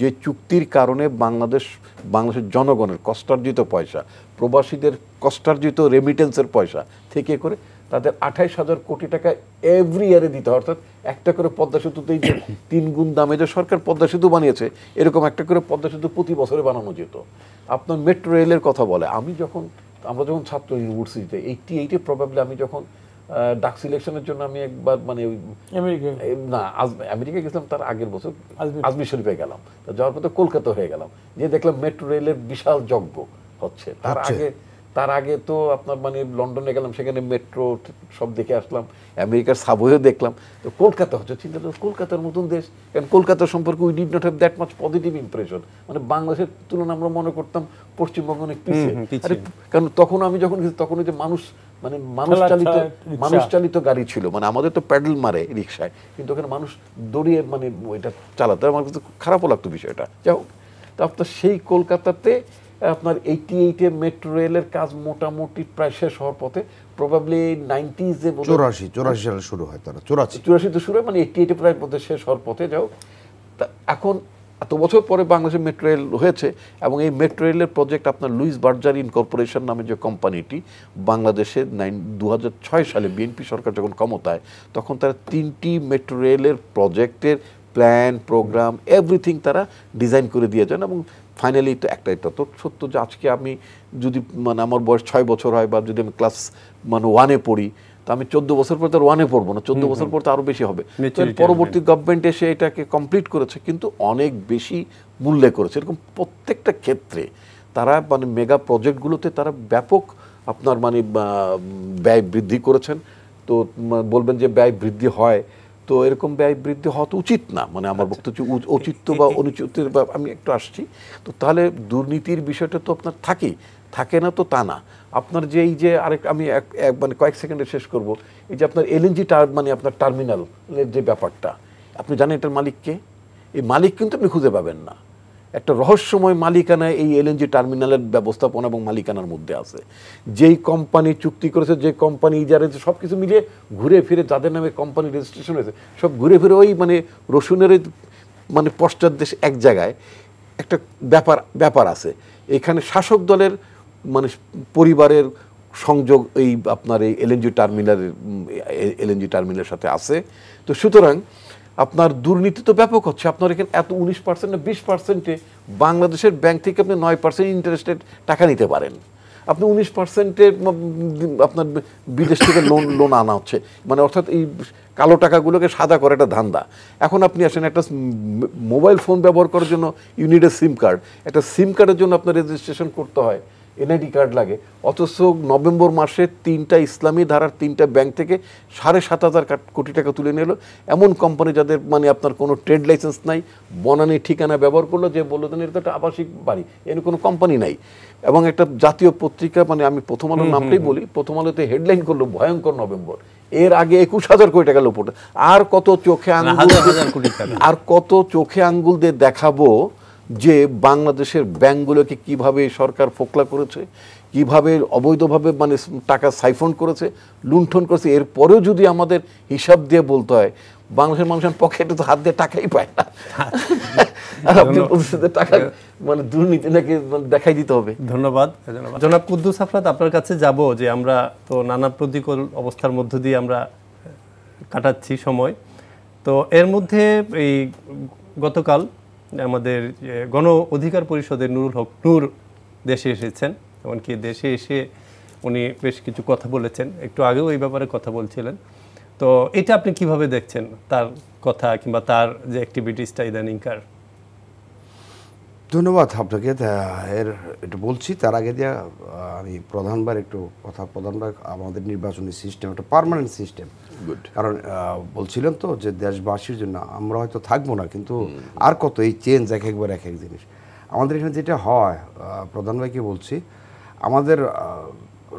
যে চুক্তির কারণে বাংলাদেশের জনগণের কষ্টার্জিত পয়সা, প্রবাসীদের কষ্টার্জিত রেমিটেন্সের পয়সা থেকে করে তাদের 28,000 কোটি টাকা এভরি ইয়ারে দিতে হয়। অর্থাৎ একটা করে পদ্মা সেতুতেই যে 3 গুণ দামে যে সরকার পদ্মা সেতু বানিয়েছে, এরকম একটা করে পদ্মা সেতু প্রতি বছরে বানানো যেত। আপনার মেট্রো রেলের কথা বলে, আমরা যখন ছাত্র ইউনিভার্সিটিতে 88-এ প্রবাবলি আমি যখন ডাক সিলেকশনের জন্য আমি একবার মানে আমেরিকা গেছিলাম, তার আগের বছর আজমির শরীফে গেলাম। যাওয়ার পর তো কলকাতা হয়ে গেলাম, যে দেখলাম মেট্রো রেলের বিশাল যজ্ঞ হচ্ছে। তার আগে তো আপনার মানে লন্ডনে গেলাম, সেখানে মেট্রো সব দেখে আসলাম, আমেরিকার সাবওয়েও দেখলাম। তো কলকাতা হচ্ছে, চিন্তা করো কলকাতার মতন দেশ, কারণ কলকাতা সম্পর্কে we did not have that much positive impression. মানে বাংলাদেশের তুলনায় আমরা মনে করতাম পশ্চিমবঙ্গ অনেক পিছিয়ে। কারণ তখন আমি যখন গেছি তখন ওই যে মানুষ চালিত গাড়ি ছিল, মানে আমাদের তো প্যাডেল মারে রিক্সায়, কিন্তু ওখানে মানুষ দৌড়িয়ে মানে ওইটা চালাতে, আমার কাছে খারাপও লাগতো বিষয়টা। যাই হোক, তো আপনার সেই কলকাতাতে আপনার 88-এ মেট্রো রেলের কাজ মোটামুটি প্রায় শেষ হওয়ার পথে, প্রবাবলি 90s-এ 84 সালে শুরু হয়, তারা 84 শুরু হয়, মানে 88-এ প্রায় পথে শেষ হওয়ার পথে। যাও, তা এখন এত বছর পরে বাংলাদেশে মেট্রো রেল হয়েছে, এবং এই মেট্রো রেলের প্রজেক্ট আপনার লুইস বার্জার ইনকর্পোরেশন নামে যে কোম্পানিটি বাংলাদেশে 2006 সালে বিএনপি সরকার যখন ক্ষমতায়, তখন তারা 3টি মেট্রো রেলের প্রজেক্টের প্ল্যান, প্রোগ্রাম, এভরিথিং তারা ডিজাইন করে দিয়ে যান। এবং ফাইনালি তো একটাই তত সত্য যে আজকে আমি যদি মানে আমার বয়স 6 বছর হয়, বা যদি আমি ক্লাস মানে 1-এ পড়ি, তো আমি 14 বছর পর তো আর 1-এ পড়বো না, 14 বছর পর তো আরও বেশি হবে। পরবর্তী গভর্নমেন্ট এসে এটাকে কমপ্লিট করেছে, কিন্তু অনেক বেশি মূল্যে করেছে। এরকম প্রত্যেকটা ক্ষেত্রে তারা মানে মেগা প্রজেক্টগুলোতে তারা ব্যাপক আপনার মানে ব্যয় বৃদ্ধি করেছেন। তো বলবেন যে ব্যয় বৃদ্ধি হয়, তো এরকম ব্যয় বৃদ্ধি হওয়া তো উচিত না। মানে আমার বক্তব্য ঔচিত্য বা অনুচিতের বা আমি একটু আসছি। তো তাহলে দুর্নীতির বিষয়টা তো আপনার থাকে না, তো তা না। আপনার যে এই যে আমি মানে কয়েক সেকেন্ডে শেষ করব, এই যে আপনার এলএনজি মানে আপনার টার্মিনালের যে ব্যাপারটা, আপনি জানেন এটার মালিককে? এই মালিক কিন্তু আপনি খুঁজে পাবেন না। একটা রহস্যময় মালিকানা এই এলএনজি টার্মিনালের ব্যবস্থাপনা এবং মালিকানার মধ্যে আছে। যেই কোম্পানি চুক্তি করেছে, যে কোম্পানি ইজারা, সব কিছু মিলিয়ে ঘুরে ফিরে যাদের নামে কোম্পানি রেজিস্ট্রেশন হয়েছে, সব ঘুরে ফিরে ওই মানে রসুনের মানে পশ্চাৎ দেশ এক জায়গায় একটা ব্যাপার আছে। এখানে শাসক দলের মানে পরিবারের সংযোগ এই আপনার এই এলএনজি টার্মিনালের সাথে আছে। তো সুতরাং আপনার দুর্নীতি তো ব্যাপক হচ্ছে। আপনার এখানে এত 19% না 20%-এ বাংলাদেশের ব্যাংক থেকে আপনি 9% ইন্টারেস্টেড টাকা নিতে পারেন। আপনি 19%-এর আপনার বিদেশ থেকে লোন আনা হচ্ছে, মানে অর্থাৎ এই কালো টাকাগুলোকে সাদা করে একটা ধান্দা। এখন আপনি আসেন, একটা মোবাইল ফোন ব্যবহার করার জন্য you need a SIM card. একটা সিম কার্ডের জন্য আপনার রেজিস্ট্রেশন করতে হয়, এনআইডি কার্ড লাগে। অথচ নভেম্বর মাসে 3টা ইসলামী ধারার 3টা ব্যাংক থেকে 7,500 কোটি টাকা তুলে নিল এমন কোম্পানি যাদের মানে আপনার কোনো ট্রেড লাইসেন্স নাই, বনানী ঠিকানা ব্যবহার করলো, যে বললো দেন এটা একটা আবাসিক বাড়ি, এর কোনো কোম্পানি নাই। এবং একটা জাতীয় পত্রিকা, মানে আমি প্রথম আলোর নামটাই বলি, প্রথম আলোতে হেডলাইন করলো ভয়ঙ্কর নভেম্বর, এর আগে 21,000 কোটি টাকা লোপট। আর কত চোখে আঙ্গুল দিয়ে দেখাবো যে বাংলাদেশের ব্যাংকগুলোকে কিভাবে সরকার ফোকলা করেছে, কিভাবে অবৈধভাবে মানে টাকা সাইফন করেছে, লুণ্ঠন করেছে। এরপরেও যদি আমাদের হিসাব দিয়ে বলতে হয়, বাংলাদেশের মানুষের পকেটে তো হাত দিয়ে টাকাই পায় না, আর আপনি টাকা মানে দুর্নীতি নাকি দেখাই দিতে হবে। ধন্যবাদ জনাব কুদ্দুস আফরাদ, আপনার কাছে যাব যে আমরা তো নানা প্রতিকূল অবস্থার মধ্য দিয়ে আমরা কাটাচ্ছি সময়। তো এর মধ্যে এই গতকাল আমাদের গণ অধিকার পরিষদের নুরুল হক নূর দেশে এসেছেন, এমনকি দেশে এসে উনি বেশ কিছু কথা বলেছেন, একটু আগেও এই ব্যাপারে কথা বলছিলেন। তো এটা আপনি কিভাবে দেখছেন, তার কথা কিংবা তার যে অ্যাক্টিভিটিসটা ইদানিংকার? ধন্যবাদ আপনাকে। এর একটু বলছি, তার আগে দিয়ে আমি প্রধানবার আমাদের নির্বাচনী সিস্টেম একটা পার্মানেন্ট সিস্টেম, কারণ বলছিলেন তো যে দেশবাসীর জন্য আমরা হয়তো থাকবো না, কিন্তু আর কত এই চেঞ্জ একবার এক জিনিস। আমাদের এখানে যেটা হয়, প্রধান ভাইকে বলছি, আমাদের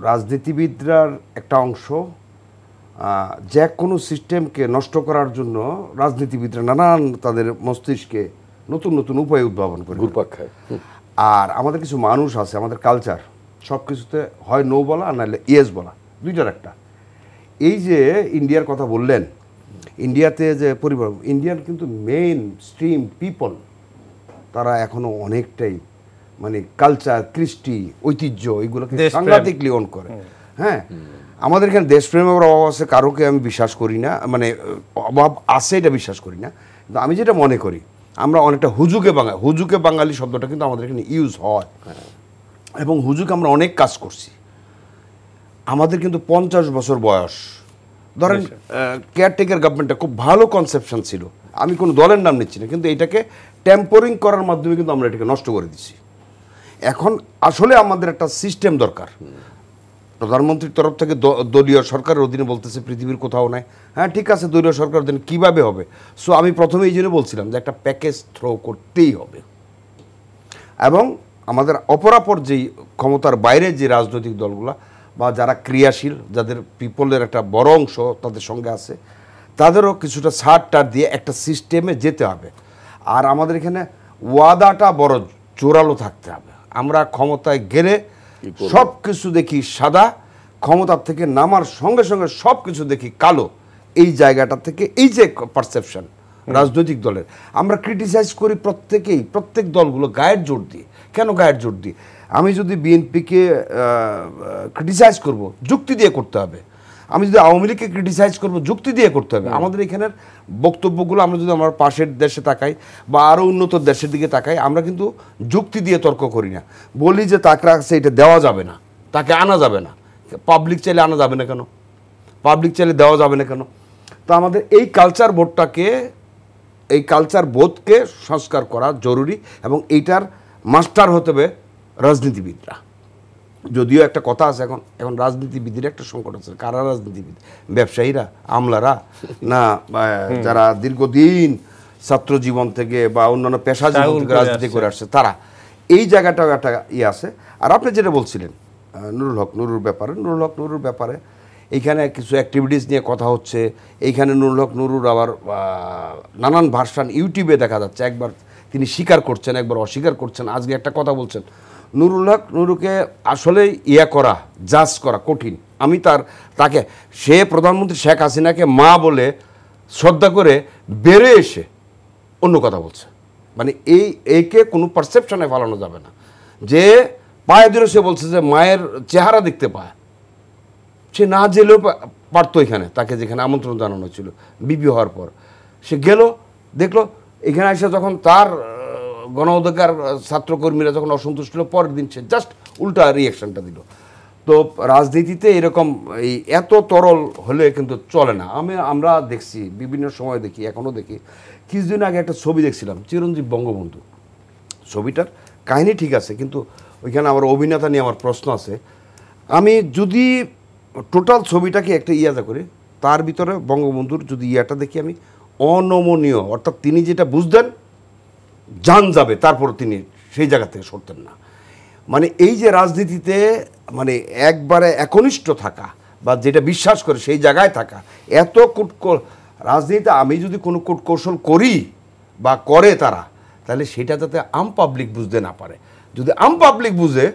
রাজনীতিবিদরার একটা অংশ যে কোনো সিস্টেমকে নষ্ট করার জন্য রাজনীতিবিদরা নানান তাদের মস্তিষ্কে নতুন নতুন উপায় উদ্ভাবন করে ঘুরপাক খায়। আর আমাদের কিছু মানুষ আছে, আমাদের কালচার সব কিছুতে হয় নো বলা আর নাহলে ইয়েস বলা, দুইটার একটা। এই যে ইন্ডিয়ার কথা বললেন, ইন্ডিয়াতে যে পরিবার, ইন্ডিয়ান কিন্তু মেইন স্ট্রিম পিপল তারা এখনো অনেকটাই মানে কালচার, কৃষ্টি, ঐতিহ্য এগুলোকে সাংঘাতিকলি অন করে। হ্যাঁ, আমাদের এখানে দেশপ্রেমের অভাব আছে কারোকে আমি বিশ্বাস করি না, মানে অভাব আছে এটা বিশ্বাস করি না, কিন্তু আমি যেটা মনে করি আমরা অনেকটা হুজুকে বাঙালি শব্দটা কিন্তু আমাদের এখানে ইউজ হয়, এবং হুজুকে আমরা অনেক কাজ করছি। আমাদের কিন্তু 50 বছর বয়স, ধরেন কেয়ারটেকার গভর্নমেন্টটা খুব ভালো কনসেপশন ছিল, আমি কোনো দলের নাম নিচ্ছি না, কিন্তু এটাকে টেম্পোরিং করার মাধ্যমে কিন্তু আমরা এটাকে নষ্ট করে দিচ্ছি। এখন আসলে আমাদের একটা সিস্টেম দরকার। প্রধানমন্ত্রীর তরফ থেকে দলীয় সরকারের অধীনে বলতেছে পৃথিবীর কোথাও নাই। হ্যাঁ ঠিক আছে, দলীয় সরকার অধীনে কীভাবে হবে? সো আমি প্রথমে এই জন্য বলছিলাম যে একটা প্যাকেজ থ্রো করতেই হবে, এবং আমাদের অপরাপর যেই ক্ষমতার বাইরে যে রাজনৈতিক দলগুলা বা যারা ক্রিয়াশীল, যাদের পিপলের একটা বড় অংশ তাদের সঙ্গে আছে, তাদেরও কিছুটা ছাড় দিয়ে একটা সিস্টেমে যেতে হবে। আর আমাদের এখানে ওয়াদাটা বড় জোরালো থাকতে হবে। আমরা ক্ষমতায় গেলে সব কিছু দেখি সাদা, ক্ষমতার থেকে নামার সঙ্গে সঙ্গে সব কিছু দেখি কালো। এই জায়গাটা থেকে এই যে পারসেপশন রাজনৈতিক দলের, আমরা ক্রিটিসাইজ করি প্রত্যেক দলগুলো গায়ের জোর দিয়ে। কেন গায়ের জোর দিয়ে? আমি যদি বিএনপিকে ক্রিটিসাইজ করব, যুক্তি দিয়ে করতে হবে। আমি যদি আওয়ামী লীগকে ক্রিটিসাইজ করবো, যুক্তি দিয়ে করতে হবে। আমাদের এখানের বক্তব্যগুলো আমরা যদি আমার পাশের দেশে তাকাই বা আরও উন্নত দেশের দিকে তাকাই, আমরা কিন্তু যুক্তি দিয়ে তর্ক করি না, বলি যে তাকে রাখছে এটা দেওয়া যাবে না, তাকে আনা যাবে না। পাবলিক চাইলে আনা যাবে না কেন? পাবলিক চাইলে দেওয়া যাবে না কেন? তো আমাদের এই কালচার বোধকে সংস্কার করা জরুরি, এবং এইটার মাস্টার হতে হবে রাজনীতিবিদরা। যদিও একটা কথা আছে, এখন রাজনীতিবিদের একটা সংকট আছে। কারা রাজনীতিবিদ? ব্যবসায়ীরা, আমলারা, না যারা দীর্ঘদিন ছাত্র জীবন থেকে বা অন্যান্য পেশা জীবন থেকে রাজনীতি করে আসছে তারা? এই জায়গাটাও একটা আছে। আর আপনি যেটা বলছিলেন নুরুল হক নুরুর ব্যাপারে এইখানে কিছু অ্যাক্টিভিটিস নিয়ে কথা হচ্ছে। এইখানে নুরুল হক নুরুর আবার নানান ভার্সান ইউটিউবে দেখা যাচ্ছে। একবার তিনি স্বীকার করছেন, একবার অস্বীকার করছেন। আজকে একটা কথা বলছেন। নুরুল হক নুরুকে আসলে জাজ করা কঠিন। আমি তাকে সে প্রধানমন্ত্রী শেখ হাসিনাকে মা বলে শ্রদ্ধা করে বেড়ে এসে অন্য কথা বলছে। মানে এইকে কোনো পারসেপশনে ফেলানো যাবে না। যে পায়ে ধরে সে বলছে যে মায়ের চেহারা দেখতে পায়, সে না জেলেও পারতো এখানে, তাকে যেখানে আমন্ত্রণ জানানো হয়েছিল বিপি হওয়ার পর। সে গেল, দেখলো এখানে এসে যখন তার গণ অধিকার ছাত্রকর্মীরা যখন অসন্তুষ্ট হলো, পরের দিন সে জাস্ট উল্টা রিয়াকশনটা দিল। তো রাজনীতিতে এরকম এত তরল হলে কিন্তু চলে না। আমরা দেখছি, বিভিন্ন সময় দেখি, এখনও দেখি। কিছুদিন আগে একটা ছবি দেখছিলাম, চিরঞ্জীব বঙ্গবন্ধু। ছবিটার কাহিনী ঠিক আছে, কিন্তু ওইখানে আমার অভিনেতা নিয়ে আমার প্রশ্ন আছে। আমি যদি টোটাল ছবিটাকে একটা ইয়াজা করি, তার ভিতরে বঙ্গবন্ধুর যদি ইয়াটা দেখি আমি, অনমনীয়, অর্থাৎ তিনি যেটা বুঝতেন জান যাবে, তারপর তিনি সেই জায়গা থেকে সরতেন না। মানে এই যে রাজনীতিতে মানে একবারে একনিষ্ঠ থাকা বা যেটা বিশ্বাস করে সেই জায়গায় থাকা, এত রাজনীতিতে আমি যদি কোনো কূটকৌশল করি বা করে তারা, তাহলে সেটা যাতে আম পাবলিক বুঝতে না পারে। যদি আম পাবলিক বুঝে,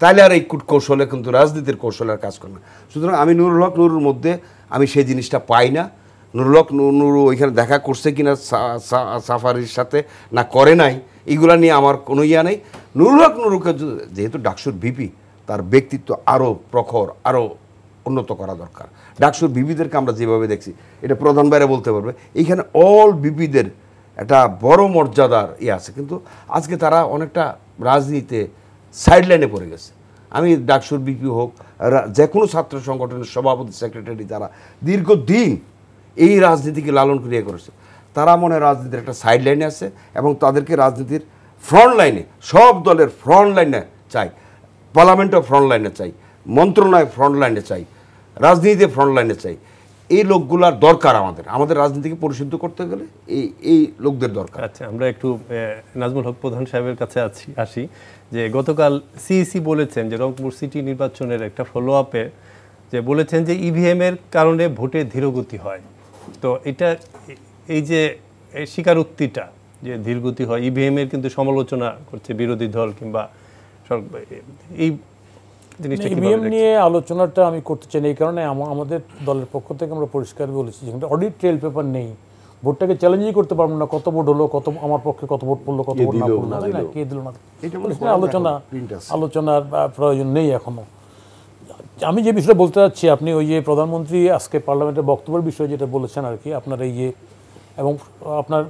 তাহলে আর এই কূটকৌশলে কিন্তু রাজনীতির কৌশলের কাজ করে না। সুতরাং আমি নুরুল হক নুরুর মধ্যে আমি সেই জিনিসটা পাই না। নুরুল হক নুরু ওইখানে দেখা করছে কিনা সাফারির সাথে, না করে নাই, এগুলা নিয়ে আমার কোনো ইয়া নেই। নুরুল হক নুরুকে যেহেতু ডাকসুর ভিপি, তার ব্যক্তিত্ব আরও প্রখর, আরও উন্নত করা দরকার। ডাকসুর ভিপিদেরকে আমরা যেভাবে দেখছি, এটা প্রধান বাইরে বলতে পারবে, এইখানে অল ভিপিদের একটা বড় মর্যাদার ইয়ে আছে, কিন্তু আজকে তারা অনেকটা রাজনীতিতে সাইডলাইনে পড়ে গেছে। আমি ডাকসুর ভিপি হোক, যে কোনো ছাত্র সংগঠনের সভাপতি, সেক্রেটারি, যারা দীর্ঘদিন এই রাজনীতিকে লালন ক্রিয়া করেছে, তারা মনে হয় রাজনীতির একটা সাইড লাইনে আছে, এবং তাদেরকে রাজনীতির ফ্রন্ট লাইনে, সব দলের ফ্রন্ট লাইনে চাই, পার্লামেন্টও ফ্রন্ট লাইনে চাই, মন্ত্রণালয় ফ্রন্ট লাইনে চাই, রাজনীতিতে ফ্রন্ট লাইনে চাই। এই লোকগুলার দরকার আমাদের রাজনীতিকে পরিশুদ্ধ করতে গেলে এই লোকদের দরকার। আচ্ছা, আমরা একটু নাজমুল হক প্রধান সাহেবের কাছে আসি। যে গতকাল সিইসি বলেছেন যে রংপুর সিটি নির্বাচনের একটা ফলো আপে যে বলেছেন যে ইভিএমের কারণে ভোটে ধীরগতি হয়। তো এটা এই যে স্বীকারোক্তিটা যে ধীরগতি হয়, ইভিএমের কিন্তু সমালোচনা করছে বিরোধী দল কিংবা এই জিনিসটা ইভিএম কিভাবে নিয়ে আলোচনাটা আমি করতে চাই না, এই কারণে আমাদের দলের পক্ষ থেকে আমরা পরিষ্কার বলেছি যেখানে অডিট ট্রেল পেপার নেই, ভোটটাকে চ্যালেঞ্জই করতে পারবো না, কত ভোট হলো, কত আমার পক্ষে কত ভোট পড়লো, কত ভোট না পড়লো, তাই না, কে দিল না, আলোচনার প্রয়োজন নেই এখনো। আমি যে বিষয়টা বলতে চাচ্ছি, আপনি ওই যে প্রধানমন্ত্রী আজকে পার্লামেন্টের বক্তব্যের বিষয়ে যেটা বলেছেন আর কি, আপনার এই যে এবং আপনার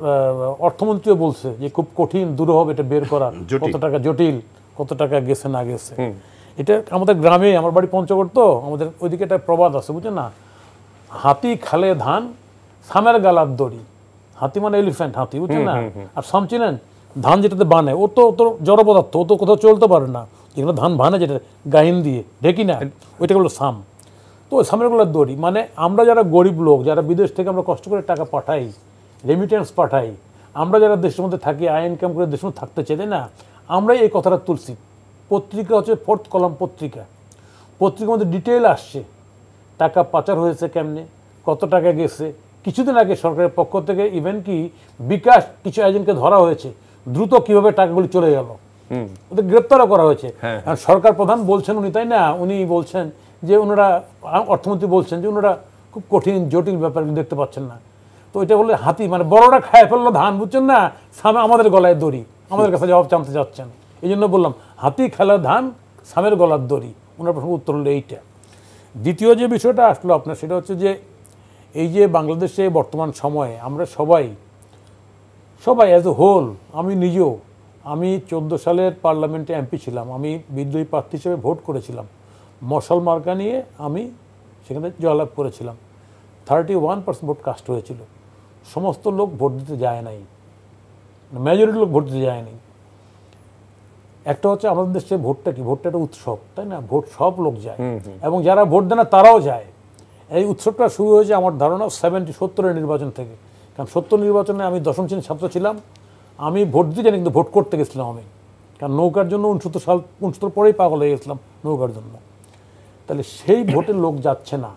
অর্থমন্ত্রীও বলছে যে খুব কঠিন দুরূহ এটা বের করা, কত টাকা জটিল, কত টাকা গেছে না গেছে। এটা আমাদের গ্রামে, আমার বাড়ি পঞ্চগড়, তো আমাদের ওইদিকে একটা প্রবাদ আছে বুঝছেন না, হাতি খালে ধান সামের গালার দড়ি। হাতি মানে এলিফ্যান্ট, হাতি বুঝছেন না, আর সাম চিনেন, ধান যেটাতে বানে, ও তো জড় পদার্থ, ও তো কোথাও চলতে পারে না, যেগুলো ধান বানে যেটা গাহিন দিয়ে ঢেকি না, ওইটা হলো সাম। তো ওই সামের গালার দড়ি মানে আমরা যারা গরিব লোক, যারা বিদেশ থেকে আমরা কষ্ট করে টাকা পাঠাই, রেমিটেন্স পাঠাই, আমরা যারা দেশের মধ্যে থাকি, আয় ইনকাম করে দেশের মধ্যে থাকতে চাই, তাই না, আমরাই এই কথাটা তুলছি। পত্রিকা হচ্ছে 4th কলাম পত্রিকা, পত্রিকার মধ্যে ডিটেইল আসছে টাকা পাচার হয়েছে কেমনে, কত টাকা গেছে। কিছুদিন আগে সরকারের পক্ষ থেকে ইভেন কি বিকাশ কিছু এজেন্টকে ধরা হয়েছে, দ্রুত কিভাবে টাকাগুলি চলে গেল, ওদের গ্রেপ্তারও করা হয়েছে। সরকার প্রধান বলছেন উনি, তাই না, উনি বলছেন যে ওনারা, অর্থমন্ত্রী বলছেন যে ওনারা খুব কঠিন জটিল ব্যাপারগুলো দেখতে পাচ্ছেন না। তো এটা বললে হাতি মানে বড়রা খায় ফেললো ধান, বুঝছেন না, সামনে আমাদের গলায় দড়ি, আমাদের কাছে জবাব জানতে যাচ্ছেন। এই জন্য বললাম হাতি খেলা ধান সামের গলার দড়ি, ওনার প্রশ্ন উত্তর হলো এইটা। দ্বিতীয় যে বিষয়টা আসলো আপনার, সেটা হচ্ছে যে এই যে বাংলাদেশে বর্তমান সময়ে আমরা সবাই অ্যাজ এ হোল, আমি নিজেও, আমি 14 সালের পার্লামেন্টে এমপি ছিলাম, আমি বিদ্রোহী প্রার্থী হিসেবে ভোট করেছিলাম, মশাল মার্কা নিয়ে আমি সেখানে জয়লাভ করেছিলাম, 31% ভোট কাস্ট হয়েছিল। সমস্ত লোক ভোট দিতে যায় নাই, মেজরিটি লোক ভোট দিতে যায়নি। একটা হচ্ছে আমাদের দেশে ভোটটা কি, ভোটটা একটা উৎসব, তাই না, ভোট সব লোক যায় এবং যারা ভোট দেয় না তারাও যায়। এই উৎসবটা শুরু হয়েছে আমার ধারণা 70-70-এর নির্বাচন থেকে, কারণ 70 নির্বাচনে আমি 10ম শ্রেণীর ছাত্র ছিলাম, আমি ভোট দিতে জানি কিন্তু ভোট করতে গেছিলাম আমি, কারণ নৌকার জন্য 69 পরেই পাগল হয়ে গেছিলাম নৌকার জন্য। তাহলে সেই ভোটের লোক যাচ্ছে না,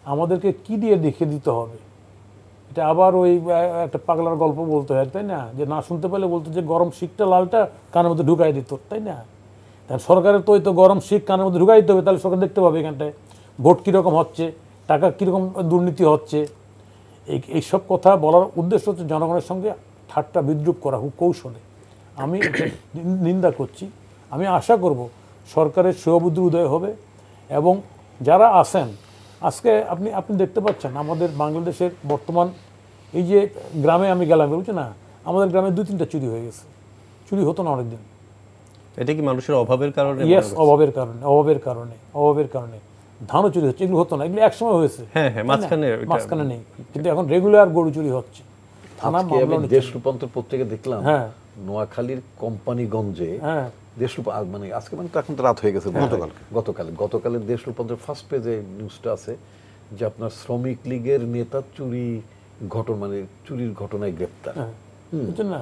আমাদেরকে কি দিয়ে দেখিয়ে দিতে হবে? এটা আবার ওই একটা পাগলার গল্প বলতে হয়, তাই না, যে না শুনতে পেলে বলতো যে গরম শিখটা লালটা কানের মধ্যে ঢুকাই দিত, তাই না। তাহলে সরকারের তো ওই তো গরম শিখ কানের মধ্যে ঢুকাই দিতে হবে, তাহলে সরকার দেখতে পাবে এখানটায় ভোট কীরকম হচ্ছে, টাকা কীরকম দুর্নীতি হচ্ছে। এইসব কথা বলার উদ্দেশ্য হচ্ছে জনগণের সঙ্গে ঠাট্টা বিদ্রুপ করা খুব কৌশলে। আমি নিন্দা করছি। আমি আশা করব সরকারের শুভবুদ্ধির উদয় হবে এবং যারা আছেন, আজকে আপনি দেখতে পাচ্ছেন আমাদের বাংলাদেশের বর্তমান এই যে গ্রামে আমি গেলাম, বুঝছো না, আমাদের গ্রামে 2-3টা চুরি হয়ে গেছে, চুরি হতো না অনেকদিন। এটা কি মানুষের অভাবের কারণে? ইয়েস, অভাবের কারণে ধানও চুরি হচ্ছে, এগুলো হতো না, এগুলো একসময় হয়েছে, মাঝখানে নেই, কিন্তু এখন রেগুলার গরু চুরি হচ্ছে। থানা মামলা, দেশ রূপান্তর পত্রিকা দেখলাম নোয়াখালীর কোম্পানিগঞ্জে দেশ মানে আজকে মানে তো এখন তো রাত হয়ে গেছে, গতকালের দেশ রূপান্তর ফার্স্ট পেজে নিউজটা আছে যে আপনার শ্রমিক লীগের নেতা চুরির ঘটনায় গ্রেপ্তার। বুঝছেন না,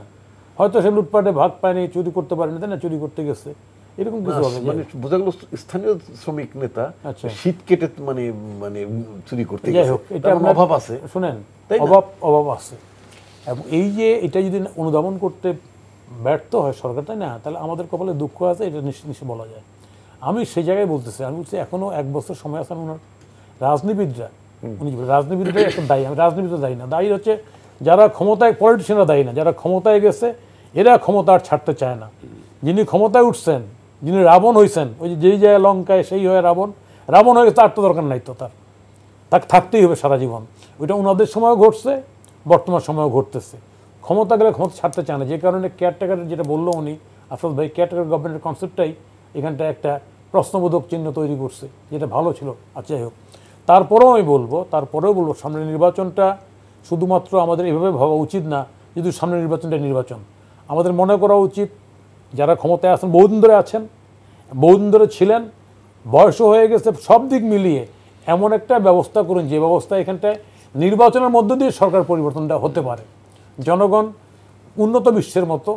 হয়তো সে লুটপাটে ভাগ পায়নি, চুরি করতে পারেনি, তাই না, চুরি করতে গেছে, এরকম কিছু হবে। মানে বোঝা গেল স্থানীয় শ্রমিক নেতা শীত কেটে মানে চুরি করতে যাই হোক, এটা অভাব আছে, শুনেন, অভাব আছে। এবং এই যে এটা যদি অনুধাবন করতে ব্যর্থ হয় সরকার, তাই না, তাহলে আমাদের কপালে দুঃখ আছে, এটা নিশ্চয় বলা যায়। আমি সেই জায়গায় বলতেছি, আমি বলছি এখনো 1 বছর সময় আছে। ওনার রাজনীতিবিদরা, উনি রাজনীতিবিদরাই একটা দায়ী, আমি রাজনীতিতে দায়ী না, দায়ী হচ্ছে যারা ক্ষমতায়, পলিটিশিয়ানরা দায়ী না, যারা ক্ষমতায় গেছে এরা ক্ষমতা আর ছাড়তে চায় না। যিনি ক্ষমতায় উঠছেন, যিনি রাবণ হয়েছেন, ওই যে যেই জায়গায় লঙ্কায় সেই হয়ে রাবণ হয়ে গেছে, তার তো দরকার নাই, তো তাকে থাকতেই হবে সারা জীবন। ওইটা ওনাদের সময়ও ঘটছে, বর্তমান সময়ও ঘটতেছে। ক্ষমতা গেলে ক্ষমতা ছাড়তে চায় না, যে কারণে কেয়ারটেকারের যেটা বললো উনি আফরোজ ভাই, কেয়ারটেকার গভর্নমেন্টের কনসেপ্টটাই এখানটা একটা প্রশ্নবোধক চিহ্ন তৈরি করছে, যেটা ভালো ছিল। আচ্ছা, যাই হোক, তারপরেও বলবো সামনের নির্বাচনটা শুধুমাত্র আমাদের এভাবে ভাবা উচিত না যদি সামনের নির্বাচনটা নির্বাচন। আমাদের মনে করা উচিত যারা ক্ষমতায় আছেন, বহুদিন ধরে ছিলেন, বয়সও হয়ে গেছে, সব দিক মিলিয়ে এমন একটা ব্যবস্থা করুন যে ব্যবস্থা এখানটায় নির্বাচনের মধ্য দিয়ে সরকার পরিবর্তনটা হতে পারে। জনগণ উন্নত বিশ্বের মতো,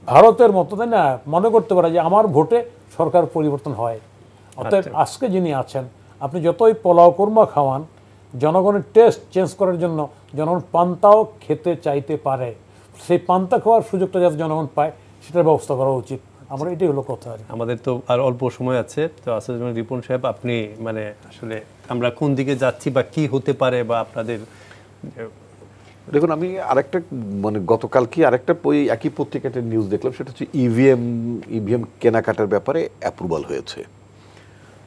ভারতের মতো, তাই না, মনে করতে পারে যে আমার ভোটে সরকার পরিবর্তন হয়। অতএব আজকে যিনি আছেন, আপনি যতই পোলাও কোরমা খাওয়ান, জনগণের টেস্ট চেঞ্জ করার জন্য জনগণ পান্তাও খেতে চাইতে পারে। সেই পান্তা খাওয়ার সুযোগটা যাতে জনগণ পায়, সেটার ব্যবস্থা করা উচিত। আমরা এটাই হলো কথা আর কি। আমাদের তো আর অল্প সময় আছে, তো আসাদুজ্জামান রিপন সাহেব, আপনি মানে আসলে আমরা কোন দিকে যাচ্ছি বা কি হতে পারে বা আপনাদের দেখুন, আমি আরেকটা মানে গতকাল কি আরেকটা একই পত্রিকাতে নিউজ দেখলাম, সেটা হচ্ছে ইভিএম কেনাকাটার ব্যাপারে অ্যাপ্রুভাল হয়েছে,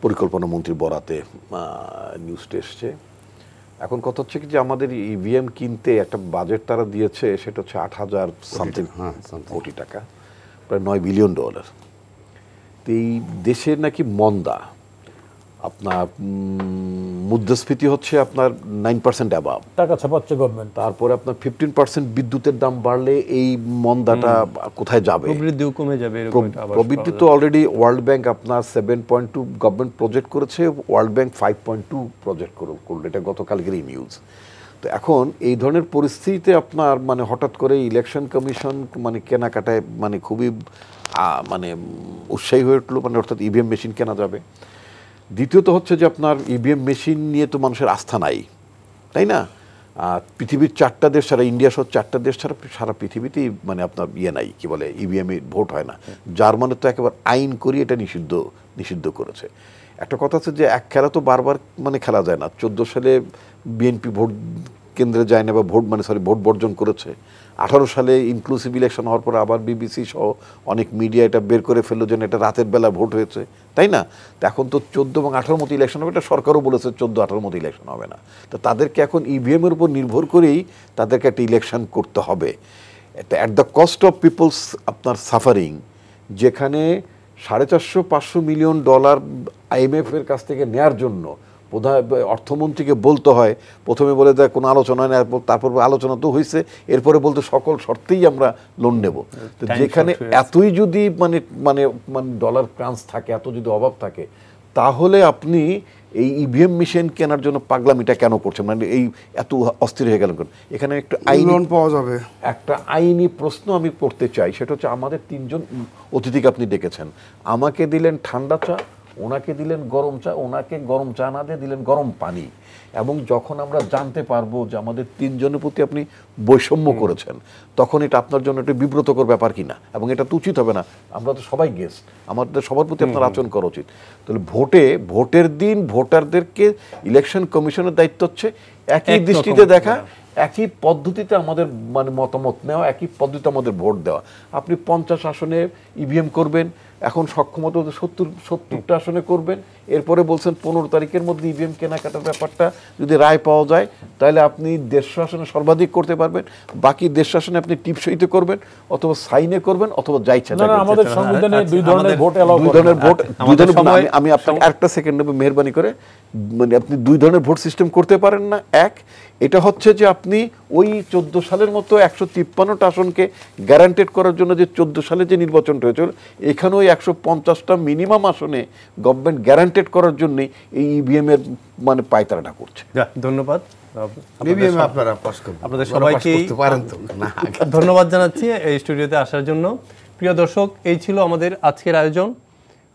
পরিকল্পনা মন্ত্রী বরাতে নিউজটা এসছে। এখন কথা হচ্ছে কি যে আমাদের ইভিএম কিনতে একটা বাজেট তারা দিয়েছে, সেটা হচ্ছে 8,000 সামথিং কোটি টাকা, প্রায় $9 বিলিয়ন। তো এই দেশের নাকি মন্দা, আপনার মুদ্রাস্ফীতি হচ্ছে আপনার 9% অ্যাবাভ, টাকা ছাপাচ্ছে গভর্নমেন্ট, তারপরে আপনার 15% বিদ্যুতের দাম বাড়লে এই মন্দাটা কোথায় যাবে, প্রবৃদ্ধিও কমে যাবে, এরকম একটা আভাস প্রবৃদ্ধি তো অলরেডি ওয়ার্ল্ড ব্যাংক আপনার 7.2 গভর্নমেন্ট প্রজেক্ট করেছে, ওয়ার্ল্ড ব্যাংক 5.2 প্রজেক্ট করলো, এটা গতকালকেরই নিউজ। তো এখন এই ধরনের পরিস্থিতিতে আপনার মানে হঠাৎ করে ইলেকশন কমিশন মানে কেনাকাটায় মানে খুবই মানে উৎসাহী হয়ে উঠলো, মানে অর্থাৎ ইভিএম মেশিন কেনা যাবে। দ্বিতীয়ত হচ্ছে যে আপনার ইভিএম মেশিন নিয়ে তো মানুষের আস্থা নাই, তাই না? পৃথিবীর 4টা দেশ ছাড়া, ইন্ডিয়া সহ 4টা দেশ ছাড়া সারা পৃথিবীতেই মানে আপনার নাই, কি বলে, ইভিএমে ভোট হয় না। জার্মানি তো একেবারে আইন করি এটা নিষিদ্ধ করেছে। একটা কথা আছে যে এক খেলা তো বারবার মানে খেলা যায় না। 14 সালে বিএনপি ভোট কেন্দ্রে যায় না বা ভোট বর্জন করেছে। 18 সালে ইনক্লুসিভ ইলেকশন হওয়ার পর আবার বিবিসি সহ অনেক মিডিয়া এটা বের করে ফেললো যেন এটা রাতের বেলা ভোট হয়েছে, তাই না? তো এখন তো 14 এবং 18 মতো ইলেকশন হবে, এটা সরকারও বলেছে 14-18 মতো ইলেকশন হবে না। তো তাদেরকে এখন ইভিএমের উপর নির্ভর করেই তাদেরকে একটা ইলেকশন করতে হবে, এটা at the cost of peoples আপনার সাফারিং। যেখানে $450-500 মিলিয়ন IMF এর কাছ থেকে নেয়ার জন্য অর্থমন্ত্রীকে বলতে হয়, প্রথমে বলে দেয় কোনো আলোচনা নেই, তারপর আলোচনা তো হয়েছে, এরপরে বলতে সকল শর্তেই আমরা লোন নেব। তো যেখানে এতই যদি মানে মানে মানে ডলার ক্রাঞ্চ থাকে, এত যদি অভাব থাকে, তাহলে আপনি এই ইভিএম মেশিন কেনার জন্য পাগলামিটা কেন করছেন? মানে এই এত অস্থির হয়ে গেলেন। এখানে একটা আইনি পাওয়া যাবে, একটা আইনি প্রশ্ন আমি করতে চাই, সেটা হচ্ছে আমাদের 3জন অতিথিকে আপনি ডেকেছেন, আমাকে দিলেন ঠান্ডা চা, ওনাকে দিলেন গরম চা, ওনাকে গরম চা না দিয়ে দিলেন গরম পানি। এবং যখন আমরা জানতে পারবো যে আমাদের 3জনের প্রতি আপনি বৈষম্য করেছেন, তখন এটা আপনার জন্য একটা বিব্রতকর ব্যাপার কিনা, এবং এটা তো উচিত হবে না। আমরা তো সবাই গেস্ট, আমাদের সবার প্রতি আপনার আচরণ করা উচিত। তাহলে ভোটের দিন ভোটারদেরকে ইলেকশন কমিশনের দায়িত্ব হচ্ছে একই দৃষ্টিতে দেখা, একই পদ্ধতিতে আমাদের মানে মতামত নেওয়া, একই পদ্ধতিতে আমাদের ভোট দেওয়া। আপনি 50 আসনে ইভিএম করবেন, এখন সক্ষমতা 70টা আসনে করবেন, এরপরে বলছেন 15 তারিখের মধ্যে ইভিএম কেনাকাটার ব্যাপারটা যদি রায় পাওয়া যায়, তাহলে আপনি 150 আসনে সর্বাধিক করতে পারবেন, বাকি 150 আসনে আপনি টিপসইতে করবেন, অথবা সাইনে করবেন, অথবা যাইছে। আমাদের সংবিধানে 2 ধরনের ভোট এলাও করে। 2 ধরনের ভোট, আমি আপনাকে আরেকটা সেকেন্ড নেব মেহেরবানি করে। মানে আপনি 2 ধরনের ভোট সিস্টেম করতে পারেন না। এক, এটা হচ্ছে যে আপনি ওই 14 সালের মতো 153টা আসনকে গ্যারান্টেড করার জন্য যে 14 সালে যে নির্বাচনটা হয়েছিল, এখানে ওই 150টা মিনিমাম আসনে গভর্নমেন্ট গ্যারান্টেড করার জন্য এই ইভিএম এর মানে পায়তারাটা করছে। ধন্যবাদ আপনাদের সবাইকে ধন্যবাদ জানাচ্ছি এই স্টুডিওতে আসার জন্য। প্রিয় দর্শক, এই ছিল আমাদের আজকের আয়োজন।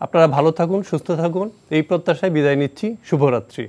আপনারা ভালো থাকুন, সুস্থ থাকুন, এই প্রত্যাশায় বিদায় নিচ্ছি। শুভরাত্রি।